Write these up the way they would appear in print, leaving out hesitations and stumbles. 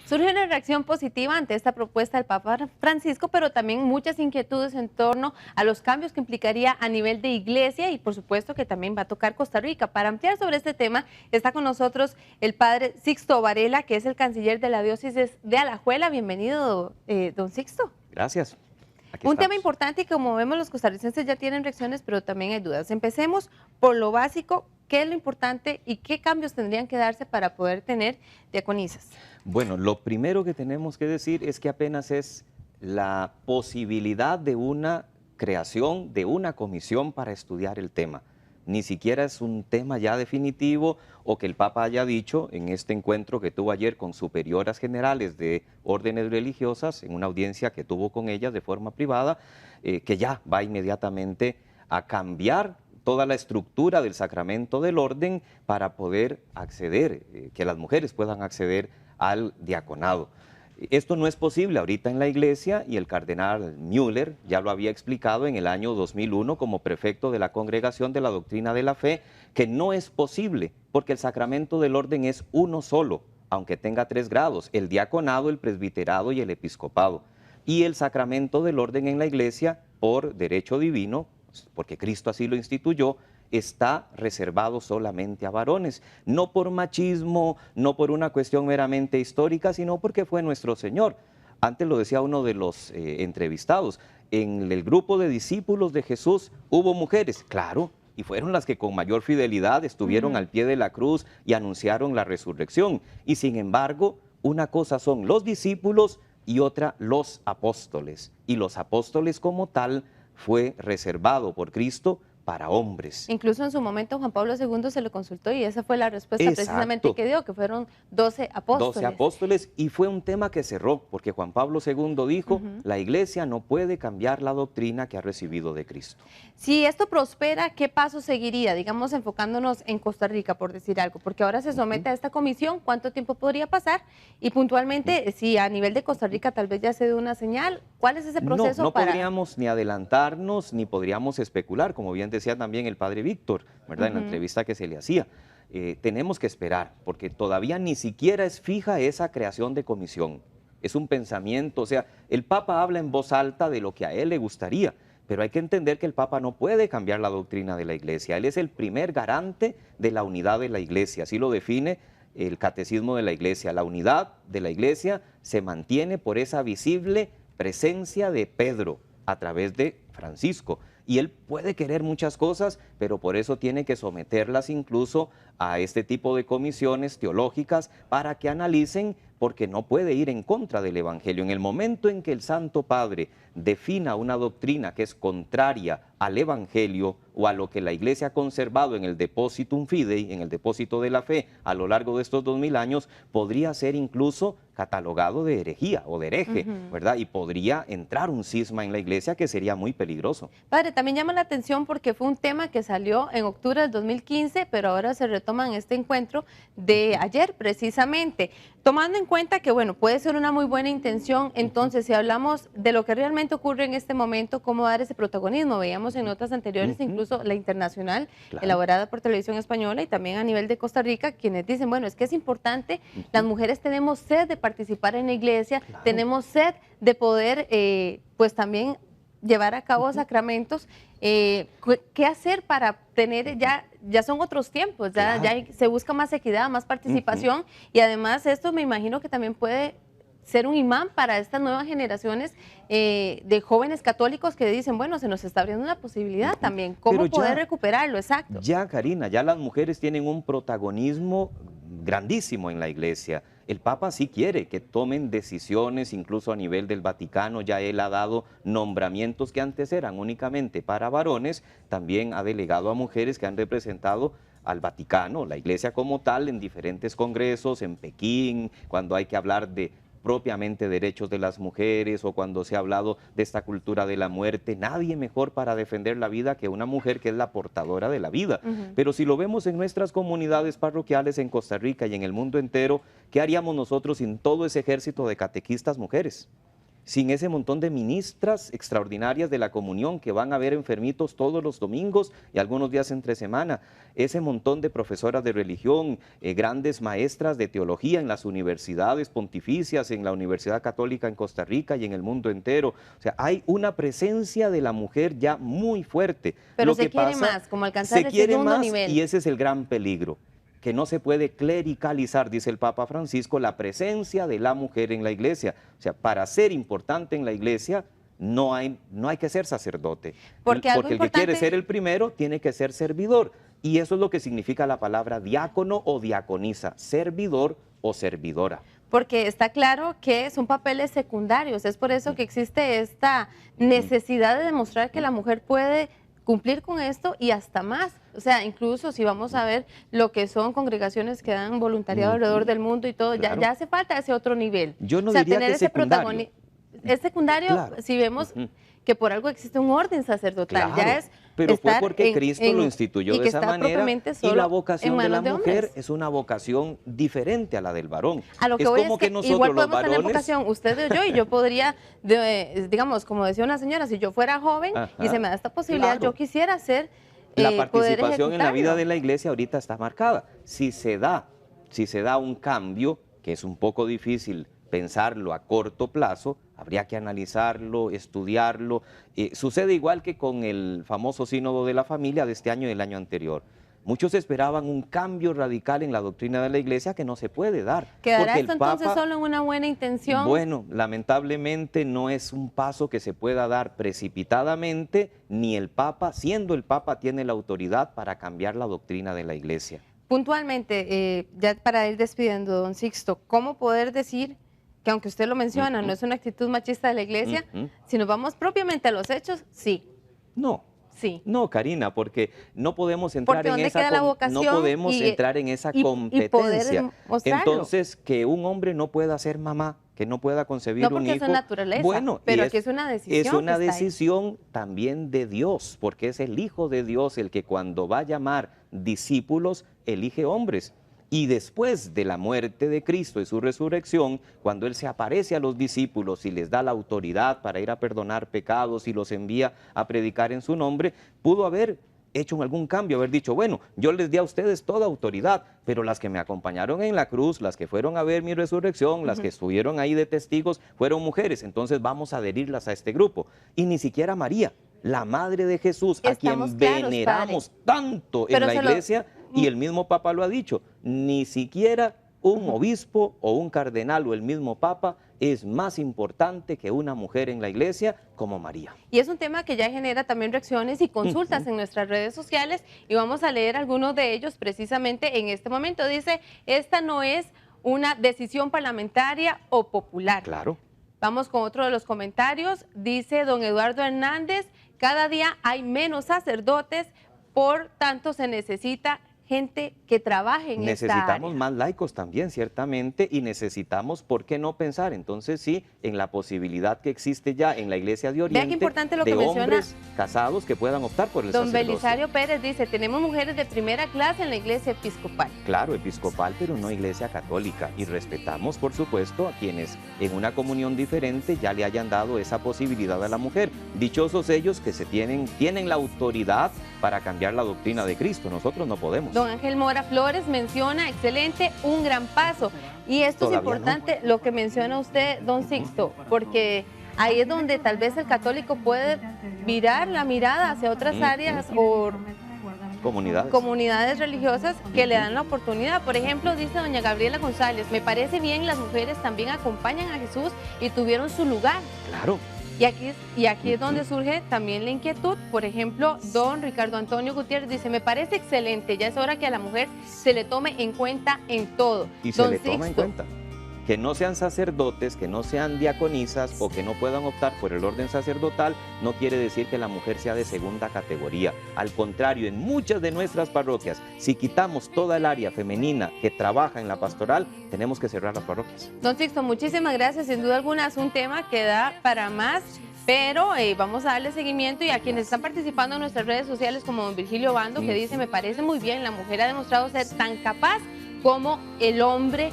Surge una reacción positiva ante esta propuesta del Papa Francisco, pero también muchas inquietudes en torno a los cambios que implicaría a nivel de iglesia y por supuesto que también va a tocar Costa Rica. Para ampliar sobre este tema está con nosotros el padre Sixto Varela, que es el canciller de la diócesis de Alajuela. Bienvenido, don Sixto. Gracias. Un tema importante y como vemos los costarricenses ya tienen reacciones, pero también hay dudas. Empecemos por lo básico, ¿qué es lo importante y qué cambios tendrían que darse para poder tener diaconisas? Bueno, lo primero que tenemos que decir es que apenas es la posibilidad de una creación de una comisión para estudiar el tema. Ni siquiera es un tema ya definitivo o que el Papa haya dicho en este encuentro que tuvo ayer con superioras generales de órdenes religiosas, en una audiencia que tuvo con ellas de forma privada, que ya va inmediatamente a cambiar toda la estructura del sacramento del orden para poder acceder, que las mujeres puedan acceder al diaconado. Esto no es posible ahorita en la iglesia y el cardenal Müller ya lo había explicado en el año 2001 como prefecto de la Congregación de la Doctrina de la Fe, que no es posible porque el sacramento del orden es uno solo, aunque tenga 3 grados, el diaconado, el presbiterado y el episcopado. Y el sacramento del orden en la iglesia, por derecho divino, porque Cristo así lo instituyó, está reservado solamente a varones, no por machismo, no por una cuestión meramente histórica, sino porque fue nuestro Señor. Antes lo decía uno de los entrevistados, en el grupo de discípulos de Jesús hubo mujeres, claro, y fueron las que con mayor fidelidad estuvieron al pie de la cruz y anunciaron la resurrección. Y sin embargo, una cosa son los discípulos y otra los apóstoles. Y los apóstoles como tal fue reservado por Cristo para hombres. Incluso en su momento Juan Pablo II se lo consultó y esa fue la respuesta precisamente que dio, que fueron 12 apóstoles. 12 apóstoles y fue un tema que cerró, porque Juan Pablo II dijo, la iglesia no puede cambiar la doctrina que ha recibido de Cristo. Si esto prospera, ¿qué paso seguiría? Digamos, enfocándonos en Costa Rica, por decir algo, porque ahora se somete a esta comisión, ¿cuánto tiempo podría pasar? Y puntualmente, si a nivel de Costa Rica tal vez ya se dé una señal, ¿cuál es ese proceso? No podríamos ni adelantarnos, ni podríamos especular, como bien decía también el padre Víctor, ¿verdad? En la entrevista que se le hacía. Tenemos que esperar, porque todavía ni siquiera es fija esa creación de comisión. Es un pensamiento, o sea, el Papa habla en voz alta de lo que a él le gustaría, pero hay que entender que el Papa no puede cambiar la doctrina de la Iglesia. Él es el primer garante de la unidad de la Iglesia, así lo define el Catecismo de la Iglesia. La unidad de la Iglesia se mantiene por esa visible presencia de Pedro a través de Francisco. Y él puede querer muchas cosas, pero por eso tiene que someterlas incluso a este tipo de comisiones teológicas para que analicen, porque no puede ir en contra del Evangelio. En el momento en que el Santo Padre defina una doctrina que es contraria al Evangelio o a lo que la Iglesia ha conservado en el Depositum Fidei, en el depósito de la fe, a lo largo de estos 2000 años, podría ser incluso catalogado de herejía o de hereje, ¿verdad? Y podría entrar un cisma en la Iglesia que sería muy peligroso. Padre, también llama la atención porque fue un tema que salió en octubre del 2015, pero ahora se retoma en este encuentro de ayer precisamente. Tomando en cuenta que, bueno, puede ser una muy buena intención, entonces si hablamos de lo que realmente ocurre en este momento, cómo dar ese protagonismo. Veíamos en notas anteriores incluso la internacional, elaborada por Televisión Española y también a nivel de Costa Rica, quienes dicen, bueno, es que es importante, las mujeres tenemos sed de participar en la iglesia, tenemos sed de poder, pues también llevar a cabo sacramentos. ¿Qué hacer para tener, ya son otros tiempos, ya se busca más equidad, más participación y además esto me imagino que también puede ser un imán para estas nuevas generaciones de jóvenes católicos que dicen, bueno, se nos está abriendo una posibilidad también, ¿cómo poder recuperarlo? Exacto. Ya, Karina, ya las mujeres tienen un protagonismo grandísimo en la iglesia. El Papa sí quiere que tomen decisiones, incluso a nivel del Vaticano, ya él ha dado nombramientos que antes eran únicamente para varones, también ha delegado a mujeres que han representado al Vaticano, la iglesia como tal, en diferentes congresos, en Pekín, cuando hay que hablar de propiamente derechos de las mujeres o cuando se ha hablado de esta cultura de la muerte. Nadie mejor para defender la vida que una mujer que es la portadora de la vida. Pero si lo vemos en nuestras comunidades parroquiales en Costa Rica y en el mundo entero, ¿qué haríamos nosotros sin todo ese ejército de catequistas mujeres? sin ese montón de ministras extraordinarias de la comunión que van a ver enfermitos todos los domingos y algunos días entre semana, ese montón de profesoras de religión, grandes maestras de teología en las universidades pontificias, en la Universidad Católica en Costa Rica y en el mundo entero. O sea, hay una presencia de la mujer ya muy fuerte. Pero Lo se que quiere pasa, más, como alcanzar se el quiere segundo más, nivel. y ese es el gran peligro, que no se puede clericalizar, dice el Papa Francisco, la presencia de la mujer en la iglesia. O sea, para ser importante en la iglesia no hay que ser sacerdote. Porque el que quiere ser el primero tiene que ser servidor. Y eso es lo que significa la palabra diácono o diaconisa, servidor o servidora. Porque está claro que son papeles secundarios, es por eso que existe esta necesidad de demostrar que la mujer puede cumplir con esto y hasta más. O sea, incluso si vamos a ver lo que son congregaciones que dan voluntariado alrededor del mundo y todo, Claro. ya hace falta ese otro nivel. Yo no o sea, diría tener que ese secundario. protagonismo. Es secundario, Claro. si vemos que por algo existe un orden sacerdotal. Claro, Ya es pero fue estar porque Cristo lo instituyó y de que esa está manera, propiamente y solo la en vocación de la manos de mujer hombres. es una vocación diferente a la del varón. A lo que es voy como es que nosotros igual los podemos tener varones, vocación, usted o yo, y yo podría, digamos, como decía una señora, si yo fuera joven y Ajá, se me da esta posibilidad, claro. yo quisiera hacer la poder participación en la vida ejecutarlo. de la iglesia ahorita está marcada. Si se da un cambio, que es un poco difícil pensarlo a corto plazo, habría que analizarlo, estudiarlo. Sucede igual que con el famoso sínodo de la familia de este año y del año anterior. Muchos esperaban un cambio radical en la doctrina de la iglesia que no se puede dar. ¿Quedará porque esto el entonces Papa, solo en una buena intención? bueno, lamentablemente no es un paso que se pueda dar precipitadamente, ni el Papa, siendo el Papa, tiene la autoridad para cambiar la doctrina de la iglesia. Puntualmente, ya para ir despidiendo, don Sixto, ¿cómo poder decir que aunque usted lo menciona, no es una actitud machista de la iglesia, si nos vamos propiamente a los hechos, sí? No. Sí. No, Karina, porque no podemos entrar en esa competencia. Poder mostrarlo. Entonces, que un hombre no pueda ser mamá, que no pueda concebir un hijo. No porque es su naturaleza, bueno, pero aquí es una decisión. Es una decisión también de Dios, porque es el Hijo de Dios el que cuando va a llamar discípulos, elige hombres. Y después de la muerte de Cristo y su resurrección, cuando Él se aparece a los discípulos y les da la autoridad para ir a perdonar pecados y los envía a predicar en su nombre, pudo haber hecho algún cambio, haber dicho, bueno, yo les di a ustedes toda autoridad, pero las que me acompañaron en la cruz, las que fueron a ver mi resurrección, las que estuvieron ahí de testigos, fueron mujeres, entonces vamos a adherirlas a este grupo. Y ni siquiera María, la madre de Jesús, a quien veneramos tanto en la iglesia, y el mismo Papa lo ha dicho, ni siquiera un obispo o un cardenal o el mismo Papa es más importante que una mujer en la iglesia como María. Y es un tema que ya genera también reacciones y consultas en nuestras redes sociales y vamos a leer algunos de ellos precisamente en este momento. Dice, esta no es una decisión parlamentaria o popular. Claro. Vamos con otro de los comentarios. Dice don Eduardo Hernández, cada día hay menos sacerdotes, por tanto se necesita gente que trabaje en esta área. Necesitamos más laicos también, ciertamente, y necesitamos, ¿por qué no pensar? Entonces sí, en la posibilidad que existe ya en la Iglesia de Oriente, qué importante lo de que menciona hombres casados que puedan optar por el don sacerdocio. Belisario Pérez dice, tenemos mujeres de primera clase en la Iglesia Episcopal. Claro, episcopal, pero no Iglesia católica. Y respetamos, por supuesto, a quienes en una comunión diferente ya le hayan dado esa posibilidad a la mujer. Dichosos ellos que tienen la autoridad para cambiar la doctrina de Cristo. Nosotros no podemos. Don Ángel Mora Flores menciona, excelente, un gran paso. Y esto Todavía es importante, lo que menciona usted, don Sixto, porque ahí es donde tal vez el católico puede virar la mirada hacia otras áreas o comunidades religiosas que le dan la oportunidad. Por ejemplo, dice doña Gabriela González, me parece bien, las mujeres también acompañan a Jesús y tuvieron su lugar. Claro. Y aquí es donde surge también la inquietud. Por ejemplo, don Ricardo Antonio Gutiérrez dice, me parece excelente, ya es hora que a la mujer se le tome en cuenta en todo. Y se le toma en cuenta. Que no sean sacerdotes, que no sean diaconisas o que no puedan optar por el orden sacerdotal, no quiere decir que la mujer sea de segunda categoría. Al contrario, en muchas de nuestras parroquias, si quitamos toda el área femenina que trabaja en la pastoral, tenemos que cerrar las parroquias. Don Sixto, muchísimas gracias. Sin duda alguna es un tema que da para más, pero vamos a darle seguimiento y a quienes están participando en nuestras redes sociales como don Virgilio Bando, que dice, me parece muy bien, la mujer ha demostrado ser tan capaz como el hombre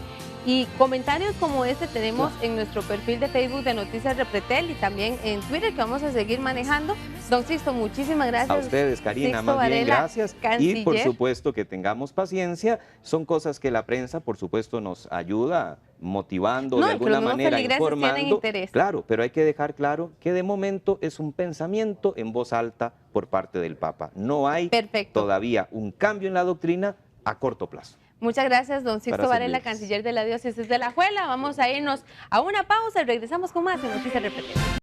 Y comentarios como este tenemos en nuestro perfil de Facebook de Noticias Repretel y también en Twitter, que vamos a seguir manejando. Don Sixto, muchísimas gracias. A ustedes, Karina, Sixto más bien Varela, gracias. canciller. Y por supuesto que tengamos paciencia. Son cosas que la prensa, por supuesto, nos ayuda motivando, No, de y que los alguna mismos manera, feligreses tienen informando. interés. Claro, pero hay que dejar claro que de momento es un pensamiento en voz alta por parte del Papa. No hay Perfecto. todavía un cambio en la doctrina a corto plazo. Muchas gracias, don Sixto Para Varela, servirles. canciller de la Diócesis de La Juela. Vamos a irnos a una pausa y regresamos con más en Noticias Repretel.